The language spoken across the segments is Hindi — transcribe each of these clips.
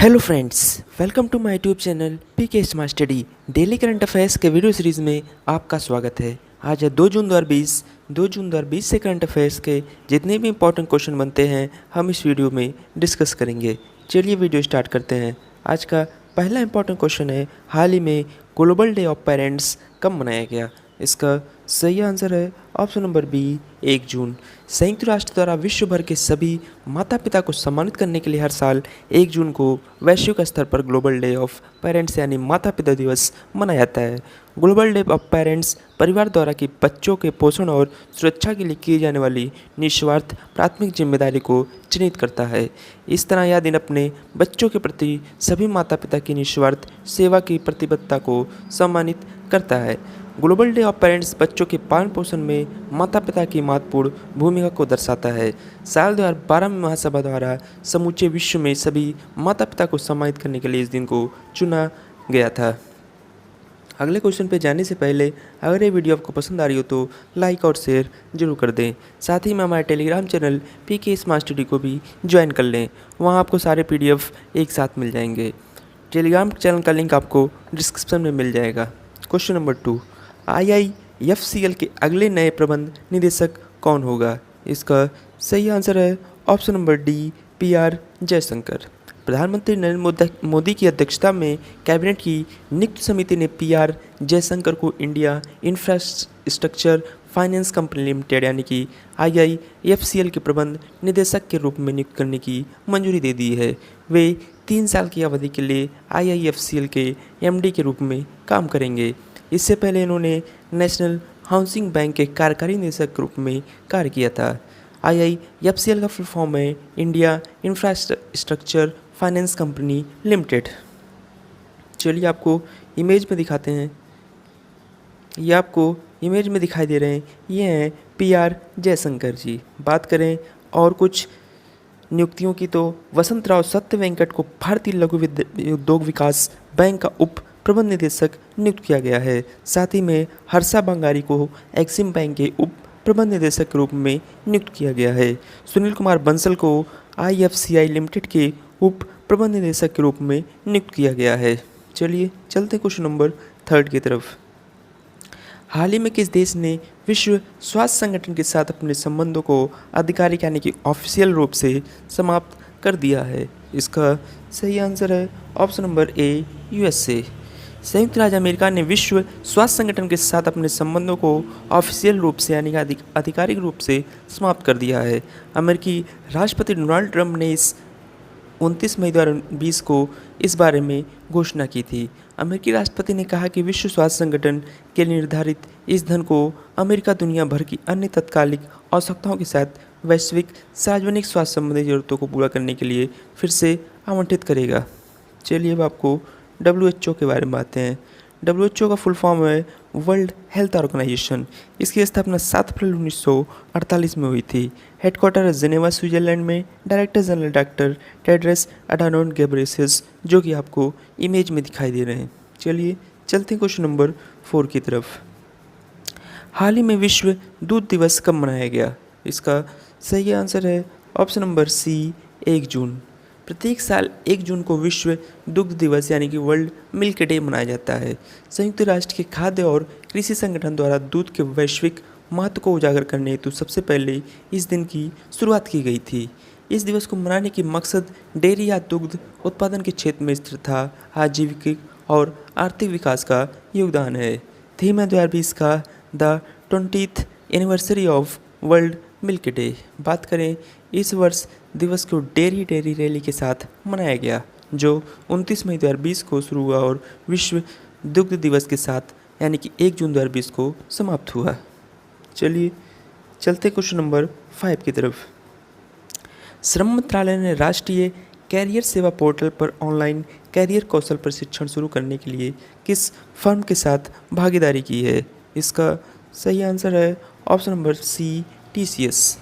Hello friends, welcome to my YouTube channel PK smart study. Daily current affairs के वीडियो सीरीज़ में आपका स्वागत है। आज है 2 जून 2020 से करंट अफेयर्स के जितने भी इंपॉर्टेंट क्वेश्चन बनते हैं हम इस वीडियो में डिस्कस करेंगे। चलिए वीडियो स्टार्ट करते हैं। आज का पहला इंपॉर्टेंट क्वेश्चन है, हाल ही में ग्लोबल डे ऑफ पेरेंट्स कब मनाया गया? इसका सही आंसर है ऑप्शन नंबर बी, 1 जून। संयुक्त राष्ट्र द्वारा विश्व भर के सभी माता पिता को सम्मानित करने के लिए हर साल 1 जून को वैश्विक स्तर पर ग्लोबल डे ऑफ पेरेंट्स यानी माता पिता दिवस मनाया जाता है। ग्लोबल डे ऑफ पेरेंट्स परिवार द्वारा की बच्चों के पोषण और सुरक्षा के लिए की जाने वाली निस्वार्थ प्राथमिक जिम्मेदारी को चिन्हित करता है। इस तरह यह दिन अपने बच्चों के प्रति सभी माता पिता की निस्वार्थ सेवा की प्रतिबद्धता को सम्मानित करता है। ग्लोबल डे ऑफ पेरेंट्स बच्चों के पालन पोषण में माता पिता की महत्वपूर्ण भूमिका को दर्शाता है। साल 2012 में महासभा द्वारा समूचे विश्व में सभी माता पिता को सम्मानित करने के लिए इस दिन को चुना गया था। अगले क्वेश्चन पे जाने से पहले अगर ये वीडियो आपको पसंद आ रही हो तो लाइक और शेयर जरूर कर दें। साथ ही में हमारे Telegram channel PK smart study को भी ज्वाइन कर लें, वहाँ आपको सारे PDF एक साथ मिल जाएंगे। टेलीग्राम चैनल का लिंक आपको डिस्क्रिप्शन में मिल जाएगा। क्वेश्चन नंबर 2, IIFCL के अगले नए प्रबंध निदेशक कौन होगा? इसका सही आंसर है option number D, PR Jaishankar. प्रधानमंत्री नरेंद्र मोदी की अध्यक्षता में कैबिनेट की नियुक्त समिति ने PR जयशंकर को India infrastructure finance company limited यानी कि IIFCL के प्रबंध निदेशक के रूप में नियुक्त करने की मंजूरी दे दी है। वे 3 साल की अवधि के लिए IIFCL के MD के रूप में काम करेंगे। इससे पहले इन्होंने नेशनल हाउसिंग बैंक के कार्यकारी निदेशक के रूप में कार्य किया था। IIFCL का फुल फॉर्म है India infrastructure finance company limited. चलिए आपको इमेज में दिखाते हैं। ये आपको इमेज में दिखाई दे रहे हैं, ये हैं PR जयशंकर जी। बात करें और कुछ नियुक्तियों की तो वसंतराव सत्य वेंकट को भारतीय लघु उद्योग विकास बैंक का उप प्रबंध निदेशक नियुक्त किया गया है। साथ ही में हर्षा बंगारी को एक्सिम बैंक के उप प्रबंध निदेशक के रूप में नियुक्त किया गया है। सुनील कुमार बंसल को IFCI लिमिटेड के उप प्रबंध निदेशक के रूप में नियुक्त किया गया है। चलिए चलते क्वेश्चन नंबर 3 की तरफ। हाल ही में किस देश ने विश्व स्वास्थ्य संगठन के साथ अपने संबंधों को आधिकारिक यानी कि ऑफिशियल रूप से समाप्त कर दिया है? इसका सही आंसर है ऑप्शन नंबर ए, USA। संयुक्त राज्य अमेरिका ने विश्व स्वास्थ्य संगठन के साथ अपने संबंधों को ऑफिशियल रूप से यानी कि आधिकारिक रूप से समाप्त कर दिया है। अमेरिकी राष्ट्रपति डोनाल्ड ट्रंप ने इस 29 मई 2020 को इस बारे में घोषणा की थी। अमेरिकी राष्ट्रपति ने कहा कि विश्व स्वास्थ्य संगठन के लिए निर्धारित इस धन को अमेरिका दुनिया भर की अन्य तत्कालिक आवश्यकताओं के साथ वैश्विक सार्वजनिक स्वास्थ्य संबंधी जरूरतों को पूरा करने के लिए फिर से आवंटित करेगा। चलिए अब आपको WHO के बारे में बातें हैं। WHO का फुल फॉर्म है वर्ल्ड हेल्थ ऑर्गेनाइजेशन। इसकी स्थापना 7 अप्रैल 1948 में हुई थी। हेडक्वार्टर जेनेवा स्विट्जरलैंड में। Director general doctor Tedros Adhanom Ghebreyesus, जो कि आपको इमेज में दिखाई दे रहे हैं। चलिए चलते हैं क्वेश्चन नंबर 4 की तरफ। हाल ही में विश्व दूध दिवस कब मनाया गया? इसका सही आंसर है ऑप्शन नंबर सी, 1 जून। प्रत्येक साल 1 जून को विश्व दुग्ध दिवस यानी कि वर्ल्ड मिल्क डे मनाया जाता है। संयुक्त राष्ट्र के खाद्य और कृषि संगठन द्वारा दूध के वैश्विक महत्व को उजागर करने हेतु सबसे पहले इस दिन की शुरुआत की गई थी। इस दिवस को मनाने की मकसद डेयरी या दुग्ध उत्पादन के क्षेत्र में स्थिरता, आजीविका और आर्थिक विकास का योगदान है। थीम है 2020 का the 20th anniversary of world milk day. बात करें इस वर्ष दिवस को डेयरी रैली के साथ मनाया गया, जो 29 मई 2020 को शुरू हुआ और विश्व दुग्ध दिवस के साथ यानी कि 1 जून 2020 को समाप्त हुआ। चलिए चलते क्वेश्चन नंबर 5 की तरफ। श्रम मंत्रालय ने राष्ट्रीय कैरियर सेवा पोर्टल पर ऑनलाइन कैरियर कौशल प्रशिक्षण शुरू करने के लिए किस फर्म के साथ भागीदारी की है? इसका सही आंसर है ऑप्शन नंबर सी, TCS।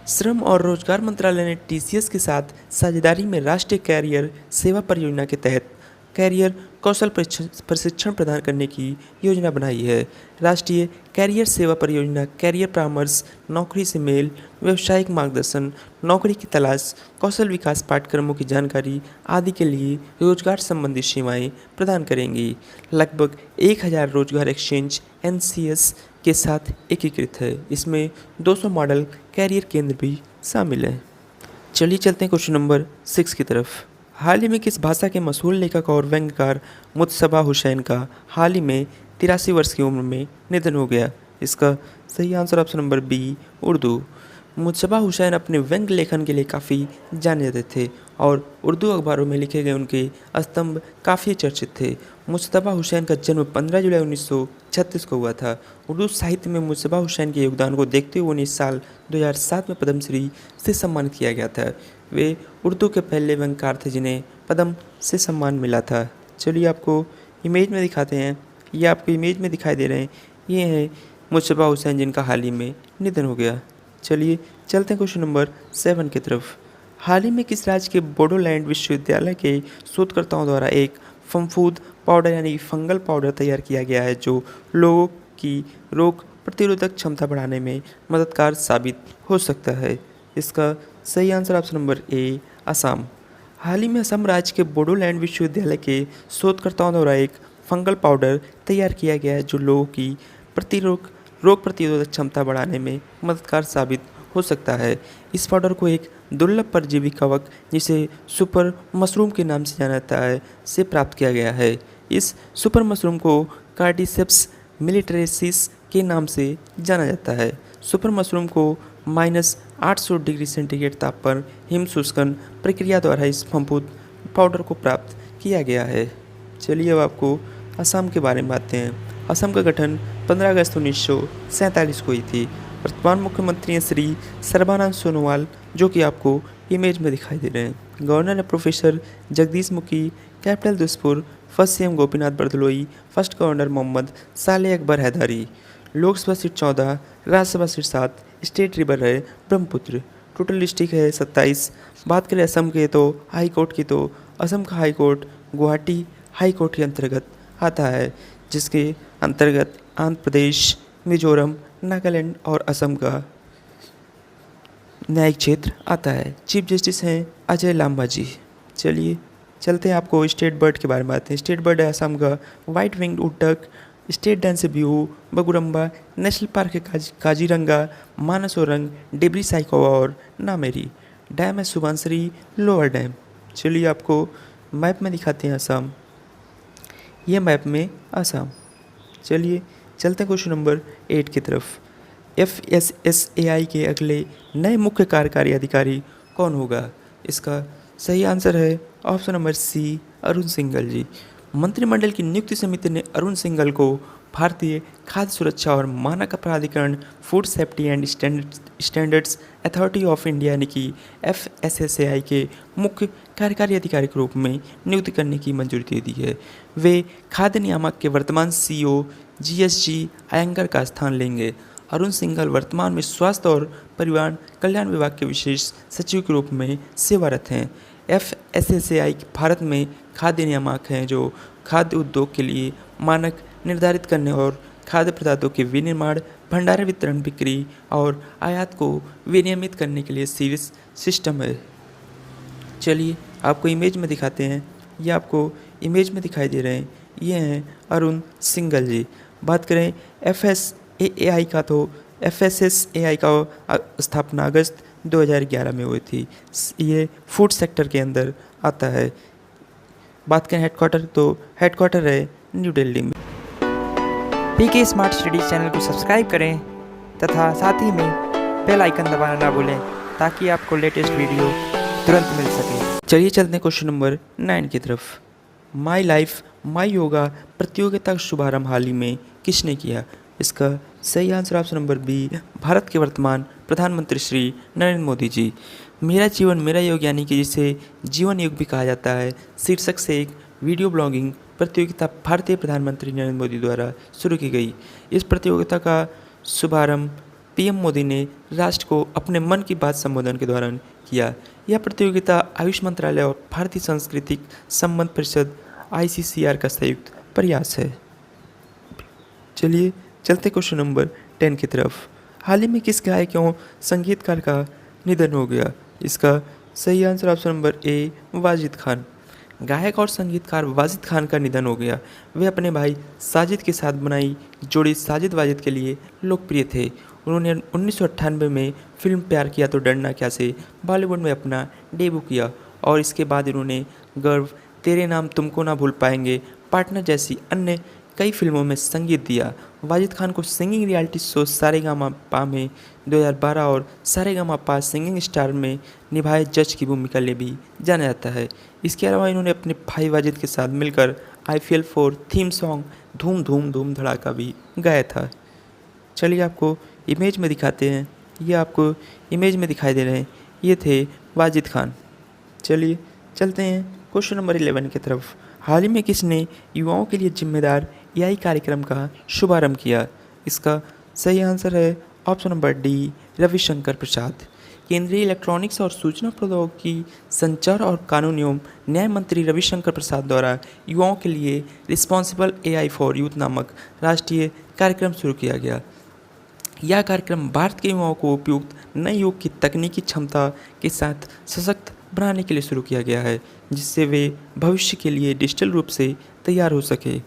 श्रम और रोजगार मंत्रालय ने TCS के साथ साझेदारी में राष्ट्रीय कैरियर सेवा परियोजना के तहत कैरियर कौशल प्रशिक्षण प्रदान करने की योजना बनाई है। राष्ट्रीय कैरियर सेवा परियोजना कैरियर परामर्श, नौकरी से मेल, व्यावसायिक मार्गदर्शन, नौकरी की तलाश, कौशल विकास पाठ्यक्रमों की जानकारी आदि के लिए रोजगार संबंधी सेवाएं प्रदान करेंगी। लगभग 1000 रोजगार एक्सचेंज एनसीएस के साथ एकीकृत है। इसमें 200 मॉडल कैरियर केंद्र भी शामिल हैं। चलिए चलते हैं क्वेश्चन नंबर 6 की तरफ। हाल ही में किस भाषा के मशहूर लेखक और व्यंग्यकार मुज्तबा हुसैन का हाल ही में 83 वर्ष की उम्र में निधन हो गया? इसका सही answer option number B, Urdu. Mujtaba Husain अपने व्यंग्य लेखन के लिए काफ़ी जाने जाते थे और उर्दू अखबारों में लिखे गए उनके स्तंभ काफ़ी चर्चित थे। मुज्तबा हुसैन का जन्म 15 जुलाई 1936 को हुआ था। उर्दू साहित्य में मुज्तबा हुसैन के योगदान को देखते हुए उन्हें साल 2007 में पद्मश्री से सम्मानित किया गया था। वे उर्दू के पहले व्यंग्यकार थे जिन्हें पद्म से सम्मान मिला था। चलिए आपको इमेज में दिखाते हैं, ये आपको इमेज में दिखाई दे रहे हैं, ये हैं मुज्तबा हुसैन जिनका हाल ही में निधन हो गया। चलिए चलते हैं क्वेश्चन नंबर 7 की तरफ। हाल ही में किस राज्य के बोडोलैंड विश्वविद्यालय के शोधकर्ताओं द्वारा एक फफूंद पाउडर यानी फंगल पाउडर तैयार किया गया है जो लोगों की रोग प्रतिरोधक क्षमता बढ़ाने में मददगार साबित हो सकता है? इसका सही answer option number A, Assam. हाल ही में असम राज्य के बोडोलैंड विश्वविद्यालय के शोधकर्ताओं द्वारा एक फंगल पाउडर तैयार किया गया है जो लोगों की रोग प्रतिरोधक क्षमता बढ़ाने में मददगार साबित हो सकता है। इस पाउडर को एक दुर्लभ परजीवी कवक जिसे सुपर मशरूम के नाम से जाना जाता है से प्राप्त किया गया है। इस सुपर मशरूम को कार्डिसेप्स मिलिटरेसिस के नाम से जाना जाता है। सुपर मशरूम को -800 डिग्री सेंटीग्रेड ताप पर हिम शुष्कन प्रक्रिया द्वारा इस फफूंद पाउडर को प्राप्त किया गया है। चलिए अब आपको असम के बारे में बातें हैं। असम का गठन 15 अगस्त 1947 को हुई थी। वर्तमान मुख्यमंत्री हैं श्री सर्बानंद सोनोवाल जो कि आपको इमेज में दिखाई दे रहे हैं। गवर्नर है professor Jagdish Mukhi. Capital Dispur. First CM Gopinath बरदलोई। First governor Mohammad साले Akbar Hydari. Lok Sabha seat 14, Rajya Sabha seat 7, state river है ब्रह्मपुत्र। टोटल डिस्ट्रिक्ट है 27। बात करें असम के तो हाई कोर्ट की तो असम का high court Guwahati high court के अंतर्गत आता है जिसके अंतर्गत आंध्र प्रदेश, मिजोरम, नागालैंड और असम का न्यायिक क्षेत्र आता है। चीफ जस्टिस हैं अजय लांबा जी। चलिए चलते हैं आपको स्टेट बर्ड के बारे में बात हैं। स्टेट बर्ड है असम का वाइट विंग्ड उड्डक। स्टेट डांस है बिहू, बगुरम्बा। नेशनल पार्क है काजीरंगा, मानस ओरंग, डिब्री साइकोवा और नामेरी। डैम है सुबनसिरी लोअर डैम। चलिए आपको मैप में दिखाते हैं असम। ये मैप में असम। चलिए चलते हैं क्वेश्चन नंबर 8 की तरफ। FSSAI के अगले नए मुख्य कार्यकारी अधिकारी कौन होगा? इसका सही आंसर है option number C, Arun Singhal ji. मंत्रिमंडल की नियुक्ति समिति ने अरुण सिंघल को भारतीय खाद्य सुरक्षा और मानक प्राधिकरण food safety and standards authority of India यानी कि FSSAI के मुख्य कार्यकारी अधिकारी के रूप में नियुक्ति करने की मंजूरी दे दी है। वे खाद्य नियामक के वर्तमान CEO GSG अयंगर का स्थान लेंगे। अरुण सिंघल वर्तमान में स्वास्थ्य और परिवार कल्याण विभाग के विशेष सचिव के रूप में सेवारत हैं। FSSAI भारत में खाद्य नियामक हैं जो खाद्य उद्योग के लिए मानक निर्धारित करने और खाद्य पदार्थों के विनिर्माण, भंडारण, वितरण, बिक्री और आयात को विनियमित करने के लिए सीरीज सिस्टम है। चलिए आपको इमेज में दिखाते हैं। ये आपको इमेज में दिखाई दे रहे हैं, ये हैं अरुण सिंघल जी। बात करें FSSAI का तो FSSAI का स्थापना अगस्त 2011 में हुई थी। ये फूड सेक्टर के अंदर आता है। बात करें हेडक्वार्टर तो हेडक्वार्टर है न्यू दिल्ली में। PK स्मार्ट स्टडी चैनल को सब्सक्राइब करें तथा साथ ही में बेल आइकन दबाना ना भूलें ताकि आपको लेटेस्ट वीडियो तुरंत मिल सके। चलिए चलते हैं क्वेश्चन नंबर 9 की तरफ। माई लाइफ माई योगा प्रतियोगिता का शुभारंभ हाल ही में किसने किया? इसका सही answer option number B, Bharat के वर्तमान प्रधानमंत्री श्री नरेंद्र मोदी जी। मेरा जीवन मेरा योग यानी कि जिसे जीवन योग भी कहा जाता है शीर्षक से एक वीडियो ब्लॉगिंग प्रतियोगिता भारतीय प्रधानमंत्री नरेंद्र मोदी द्वारा शुरू की गई। इस प्रतियोगिता का शुभारंभ PM मोदी ने राष्ट्र को अपने मन की बात संबोधन के दौरान किया। यह प्रतियोगिता आयुष मंत्रालय और भारतीय सांस्कृतिक संबंध परिषद ICCR का संयुक्त प्रयास है। चलिए चलते क्वेश्चन नंबर 10 की तरफ। हाल ही में किस गायक एवं संगीतकार का निधन हो गया? इसका सही आंसर ऑप्शन नंबर ए वाजिद खान। गायक और संगीतकार वाजिद खान का निधन हो गया। वे अपने भाई साजिद के साथ बनाई जोड़ी साजिद वाजिद के लिए लोकप्रिय थे। उन्होंने 1998 में फिल्म प्यार किया तो डरना क्या से बॉलीवुड में अपना डेब्यू किया और इसके बाद इन्होंने गर्व, तेरे नाम, तुमको ना भूल पाएंगे, पार्टनर जैसी अन्य कई फिल्मों में संगीत दिया। वाजिद खान को सिंगिंग रियलिटी शो सारेगामापा में 2012 और सारेगामापा सिंगिंग स्टार में निभाए जज की भूमिका लिए भी जाना जाता है। इसके अलावा इन्होंने अपने भाई वाजिद के साथ मिलकर IPL 4 थीम सॉन्ग धूम धूम धूम धड़ाका भी गाया था। चलिए आपको इमेज में दिखाते हैं। ये आपको इमेज में दिखाई दे रहे हैं, ये थे वाजिद खान। चलिए चलते हैं क्वेश्चन नंबर 11 की तरफ। हाल ही में किसने युवाओं के लिए जिम्मेदार AI कार्यक्रम का शुभारंभ किया? इसका सही आंसर है ऑप्शन नंबर डी रविशंकर प्रसाद। केंद्रीय इलेक्ट्रॉनिक्स और सूचना प्रौद्योगिकी, संचार और कानून एवं न्याय मंत्री रविशंकर प्रसाद द्वारा युवाओं के लिए रिस्पॉन्सिबल AI फॉर यूथ नामक राष्ट्रीय कार्यक्रम शुरू किया गया। यह कार्यक्रम भारत के युवाओं को उपयुक्त नए युग की तकनीकी क्षमता के साथ सशक्त बनाने के लिए शुरू किया गया है, जिससे वे भविष्य के लिए डिजिटल रूप से तैयार हो सके।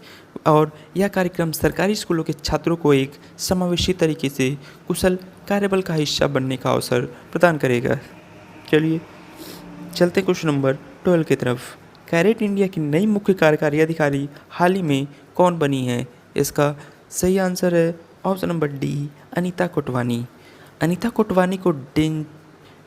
और यह कार्यक्रम सरकारी स्कूलों के छात्रों को एक समावेशी तरीके से कुशल कार्यबल का हिस्सा बनने का अवसर प्रदान करेगा। चलिए चलते क्वेश्चन नंबर 12 की तरफ। कैरेट इंडिया की नई मुख्य कार्यकारी अधिकारी हाल ही में कौन बनी है? इसका सही आंसर है option number D Anita Kotwani. Anita Kotwani को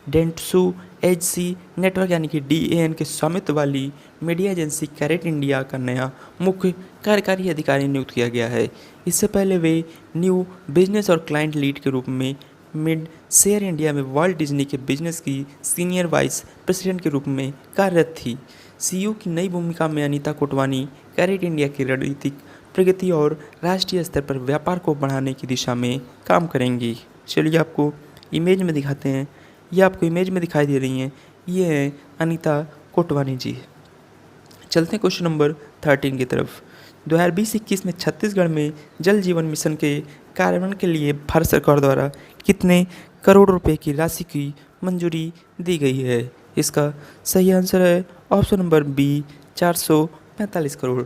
डेंटसू HC नेटवर्क यानी कि DAN के स्वामित्व वाली मीडिया एजेंसी कैरेट इंडिया का नया मुख्य कार्यकारी अधिकारी नियुक्त किया गया है। इससे पहले वे न्यू बिजनेस और क्लाइंट लीड के रूप में मिड शेयर इंडिया में वॉल्ट डिज्नी के बिजनेस की सीनियर वाइस प्रेसिडेंट के रूप में कार्यरत थी। CEO की नई भूमिका में अनीता कोटवानी कैरेट इंडिया की रणनीतिक प्रगति और राष्ट्रीय स्तर पर व्यापार को बढ़ाने की दिशा में काम करेंगी। चलिए आपको इमेज में दिखाते हैं। ये आपको इमेज में दिखाई दे रही हैं, ये है अनीता कोटवानी जी। चलते हैं क्वेश्चन नंबर 13 की तरफ। 2020-21 में छत्तीसगढ़ में जल जीवन मिशन के कार्यान्वयन के लिए भारत सरकार द्वारा कितने करोड़ रुपए की राशि की मंजूरी दी गई है? इसका सही आंसर है ऑप्शन नंबर बी 445 करोड़।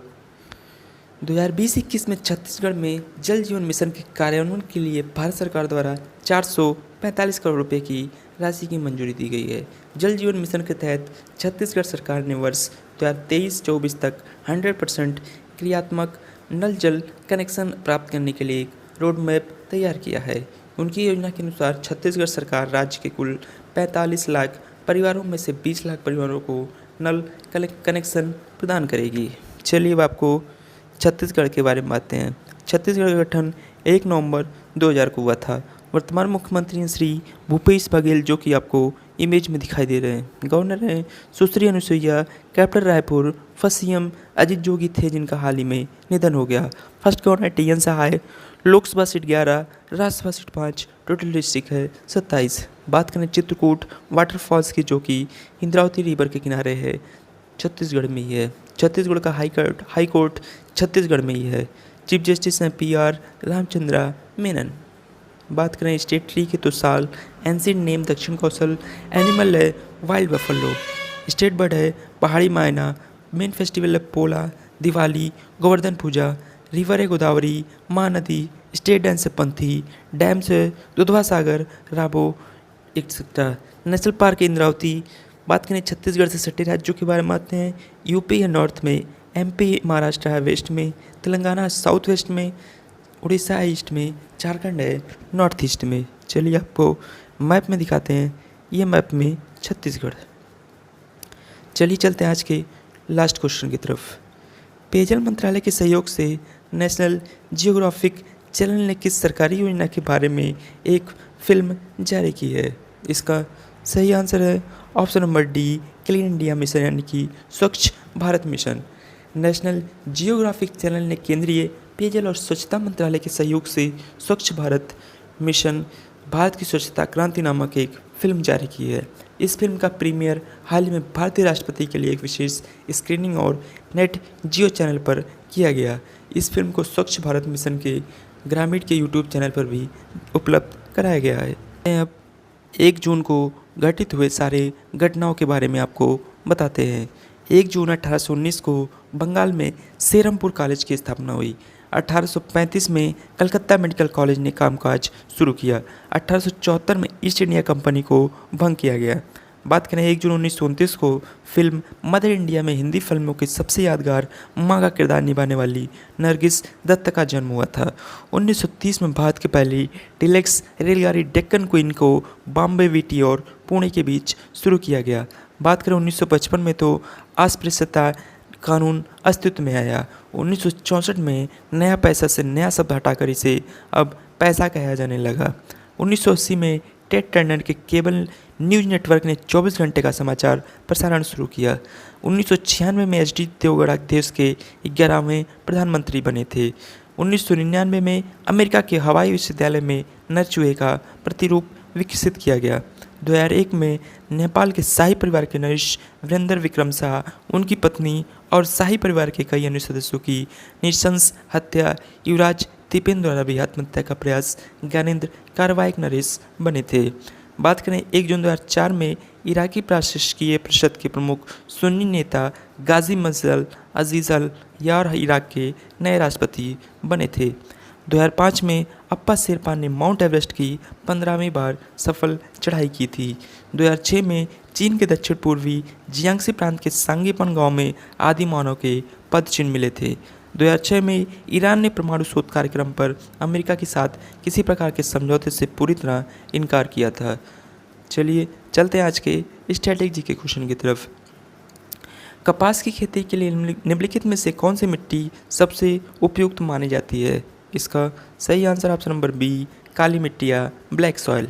2020-21 में छत्तीसगढ़ में जल जीवन मिशन के कार्यान्वयन के लिए भारत सरकार द्वारा 445 करोड़ रुपए की राशि की मंजूरी दी गई है। जल जीवन मिशन के तहत छत्तीसगढ़ सरकार ने वर्ष 2023-24 तक 100% क्रियात्मक नल जल कनेक्शन प्राप्त करने के लिए एक रोड मैप तैयार किया है। उनकी योजना के अनुसार छत्तीसगढ़ सरकार राज्य के कुल 45 लाख परिवारों में से 20 लाख परिवारों को नल कनेक्शन प्रदान करेगी। चलिए अब आपको छत्तीसगढ़ के बारे में बातें हैं। छत्तीसगढ़ का गठन 1 नवंबर 2000 को हुआ था। वर्तमान मुख्यमंत्री श्री भूपेश बघेल, जो कि आपको इमेज में दिखाई दे रहे हैं। गवर्नर हैं सुश्री Anusuiya. Capital Raipur. First CM Ajit Jogi थे, जिनका हाल ही में निधन हो गया। फर्स्ट गवर्नर TN सहाय। Lok Sabha seat 11, Rajya Sabha seat 5, total district है 27। बात करें चित्रकूट वाटरफॉल्स की, जो कि इंद्रावती रिवर के किनारे है, छत्तीसगढ़ में ही है। छत्तीसगढ़ का हाई कोर्ट छत्तीसगढ़ में ही है। चीफ जस्टिस हैं PR रामचंद्रा मेनन। बात करें स्टेट ट्री की तो साल, एंशिएंट नेम दक्षिण कौशल, एनिमल है वाइल्ड बफलो, स्टेट बर्ड है पहाड़ी मैना, मेन फेस्टिवल है पोला, दिवाली, गोवर्धन पूजा, रिवर है गोदावरी, महानदी, स्टेट डांस है पंथी, डैम्स है दुधवा सागर, राबो एक्सेट्रा। नेशनल पार्क है इंद्रावती। बात करें छत्तीसगढ़ से सटे राज्यों के बारे में आते हैं। यूपी है नॉर्थ में, MP महाराष्ट्र है वेस्ट में, तेलंगाना साउथ वेस्ट में, उड़ीसा है ईस्ट में, झारखंड है नॉर्थ ईस्ट में। चलिए आपको मैप में दिखाते हैं। ये मैप में छत्तीसगढ़। चलिए चलते हैं आज के लास्ट क्वेश्चन की तरफ। पेयजल मंत्रालय के सहयोग से नेशनल जियोग्राफिक चैनल ने किस सरकारी योजना के बारे में एक फिल्म जारी की है? इसका सही आंसर है option number D clean India mission, यानी कि स्वच्छ Bharat mission. National geographic channel ने केंद्रीय पेयजल और स्वच्छता मंत्रालय के सहयोग से स्वच्छ भारत मिशन भारत की स्वच्छता क्रांति नामक एक फिल्म जारी की है। इस फिल्म का प्रीमियर हाल ही में भारतीय राष्ट्रपति के लिए एक विशेष स्क्रीनिंग और नेट जियो चैनल पर किया गया। इस फिल्म को स्वच्छ भारत मिशन के ग्रामीण के यूट्यूब चैनल पर भी उपलब्ध कराया गया है। अब 1 जून को घटित हुए सारे घटनाओं के बारे में आपको बताते हैं। 1 जून 1819 को बंगाल में सेरमपुर कॉलेज की स्थापना हुई। 1835 में कलकत्ता मेडिकल कॉलेज ने कामकाज शुरू किया। 1874 में ईस्ट इंडिया कंपनी को भंग किया गया। बात करें 1 जून 1929 को फिल्म मदर इंडिया में हिंदी फिल्मों की सबसे यादगार माँ का किरदार निभाने वाली नरगिस दत्त का जन्म हुआ था। 1930 में भारत की पहली डिलक्स रेलगाड़ी डेक्कन क्वीन को बॉम्बे वीटी और पुणे के बीच शुरू किया गया। बात करें 1955 में तो अस्पृश्यता कानून अस्तित्व में आया। 1964 में नया पैसा से नया शब्द हटाकर इसे अब पैसा कहा जाने लगा। 1980 में टेड टर्नर के केबल न्यूज़ नेटवर्क ने 24 घंटे का समाचार प्रसारण शुरू किया। 1996 में एच डी देवगौड़ा देश के 11वें प्रधानमंत्री बने थे। 1999 में अमेरिका के हवाई विश्वविद्यालय में नर चूहे का प्रतिरूप विकसित किया गया। 2001 में नेपाल के शाही परिवार के नरेश वीरेंद्र विक्रम शाह, उनकी पत्नी और शाही परिवार के कई अन्य सदस्यों की नृशंस हत्या युवराज तिपेन द्वारा भी आत्महत्या का प्रयास ज्ञानेंद्र कार्रवाइक नरेश बने थे। बात करें 1 जून 2004 में इराकी प्रशासकीय परिषद के प्रमुख सुन्नी नेता गाजी मजल अजीज अल यार इराक के नए राष्ट्रपति बने थे। 2005 में अप्पा शेरपा ने माउंट एवरेस्ट की 15वीं बार सफल चढ़ाई की थी। 2006 में चीन के दक्षिण पूर्वी जियांगसी प्रांत के सांगीपन गांव में आदि मानव के पदचिन्ह मिले थे। 2006 में ईरान ने परमाणु शोध कार्यक्रम पर अमेरिका के साथ किसी प्रकार के समझौते से पूरी तरह इनकार किया था। चलिए चलते हैं आज के स्ट्रैटेजी के क्वेश्चन की तरफ। कपास की खेती के लिए निम्नलिखित में से कौन सी मिट्टी सबसे उपयुक्त मानी जाती है? इसका सही आंसर ऑप्शन नंबर बी, काली मिट्टी या ब्लैक सॉइल।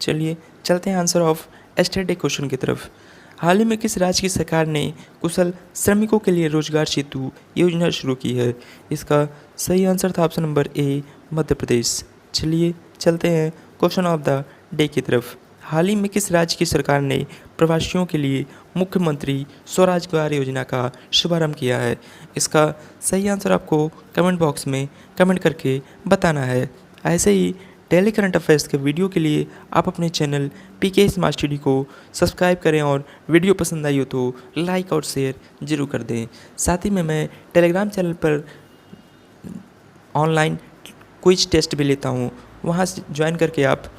चलिए चलते हैं आंसर ऑफ स्टैटिक क्वेश्चन की तरफ। हाल ही में किस राज्य की सरकार ने कुशल श्रमिकों के लिए रोजगार सेतु योजना शुरू की है? इसका सही आंसर था ऑप्शन नंबर ए, मध्य प्रदेश। चलिए चलते हैं क्वेश्चन ऑफ द डे की तरफ। हाल ही में किस राज्य की सरकार ने प्रवासियों के लिए मुख्यमंत्री स्वरोजगार योजना का शुभारंभ किया है? इसका सही आंसर आपको कमेंट बॉक्स में कमेंट करके बताना है। ऐसे ही डेली करंट अफेयर्स के वीडियो के लिए आप अपने चैनल पीके स्मार्ट स्टडी को सब्सक्राइब करें और वीडियो पसंद आई हो तो लाइक और शेयर जरूर कर दें। साथ ही में मैं टेलीग्राम चैनल पर ऑनलाइन क्विज टेस्ट भी लेता हूँ, वहाँ से ज्वाइन करके आप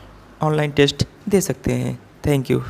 ऑनलाइन टेस्ट दे सकते हैं। Thank you.